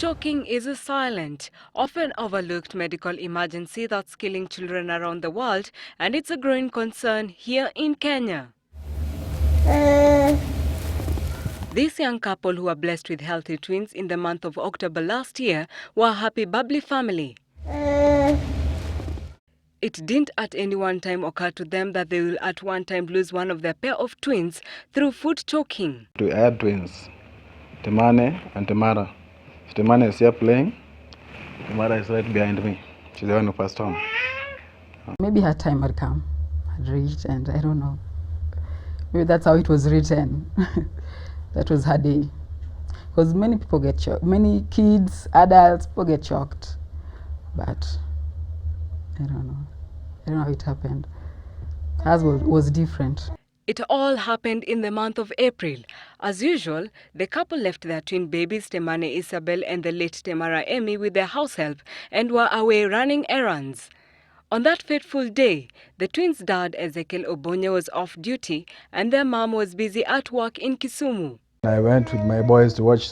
Choking is a silent, often overlooked medical emergency that's killing children around the world, and it's a growing concern here in Kenya. This young couple, who are blessed with healthy twins in the month of October last year, were a happy, bubbly family. It didn't at any one time occur to them that they will at one time lose one of their pair of twins through food choking. I had twins, Temane and Tamara. Temane is here playing. Tamara is right behind me. She's the one who passed on. Maybe her time had come, had reached, and I don't know. Maybe that's how it was written. That was her day. Because many people get shocked. Many kids, adults, people get shocked. But I don't know. I don't know how it happened. Hers was different. It all happened in the month of April. As usual, the couple left their twin babies, Temane Isabel and the late Temara Emmy, with their house help and were away running errands. On that fateful day, the twins' dad, Ezekiel Obonyo, was off duty and their mom was busy at work in Kisumu. I went with my boys to watch.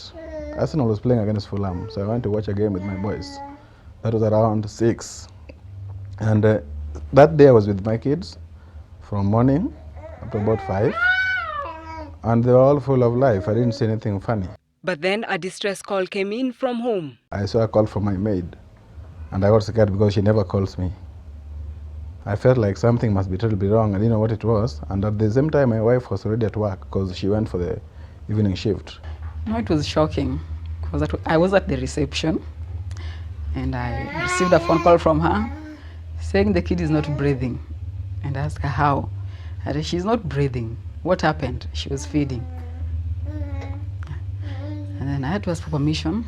Arsenal was playing against Fulham, so I went to watch a game with my boys. That was around 6. And that day I was with my kids from morning up to about 5. And they were all full of life. I didn't see anything funny. But then a distress call came in from home. I saw a call from my maid. And I got scared because she never calls me. I felt like something must be terribly wrong. I didn't know what it was. And at the same time, my wife was already at work because she went for the evening shift. No, it was shocking. Because I was at the reception and I received a phone call from her saying the kid is not breathing. And I asked her how. I said, she's not breathing. What happened? She was feeding. And then I had to ask for permission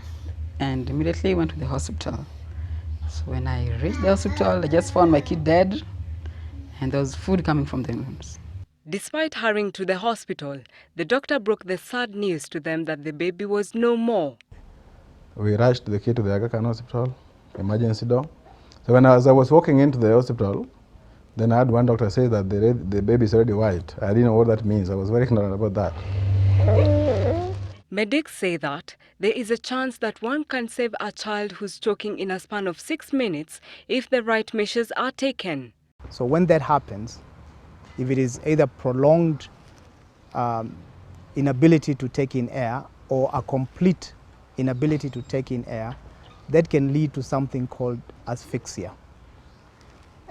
and immediately went to the hospital. So when I reached the hospital, I just found my kid dead and there was food coming from the rooms. Despite hurrying to the hospital, the doctor broke the sad news to them that the baby was no more. We rushed the kid to the Aga Khan hospital, emergency door. So as I was walking into the hospital, then I had one doctor say that the baby is already white. I didn't know what that means. I was very ignorant about that. Medics say that there is a chance that one can save a child who's choking in a span of 6 minutes if the right measures are taken. So when that happens, if it is either prolonged inability to take in air or a complete inability to take in air, that can lead to something called asphyxia.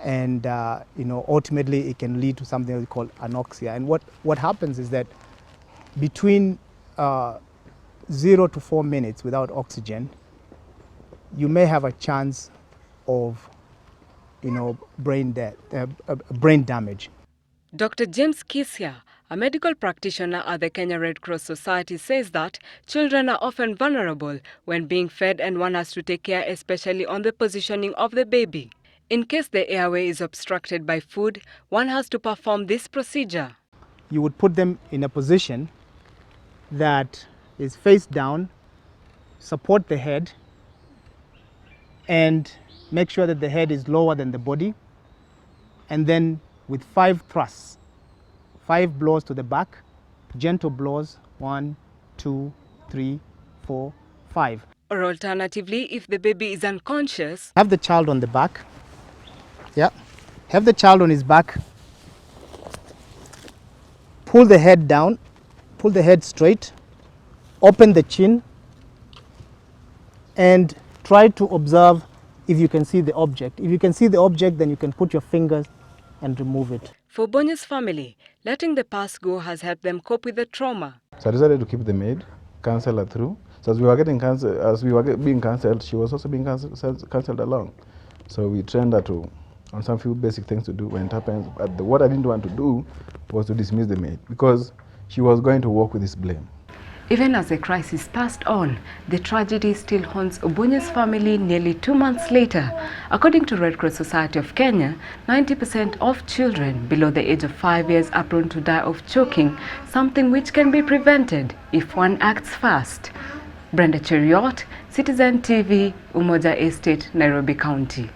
And ultimately it can lead to something called anoxia. And what happens is that between 0 to 4 minutes without oxygen, you may have a chance of brain damage. Dr. James Kisia, a medical practitioner at the Kenya Red Cross Society, says that children are often vulnerable when being fed and one has to take care especially on the positioning of the baby. In case the airway is obstructed by food, one has to perform this procedure. You would put them in a position that is face down, support the head, and make sure that the head is lower than the body. And then with 5 thrusts, 5 blows to the back, gentle blows, 1, 2, 3, 4, 5. Or alternatively, if the baby is unconscious, have the child on the back. Yeah. Have the child on his back. Pull the head down, pull the head straight, open the chin, and try to observe if you can see the object. If you can see the object, then you can put your fingers and remove it. For Obonyo's family, letting the past go has helped them cope with the trauma. So I decided to keep the maid, cancel her through. So as we were being cancelled, she was also being cancelled along. So we trained her on some few basic things to do when it happens. But what I didn't want to do was to dismiss the maid because she was going to walk with this blame. Even as the crisis passed on, the tragedy still haunts Obonyo's family nearly 2 months later. According to Red Cross Society of Kenya, 90% of children below the age of 5 years are prone to die of choking, something which can be prevented if one acts fast. Brenda, Cheruiyot, Citizen TV, Umoja Estate, Nairobi County.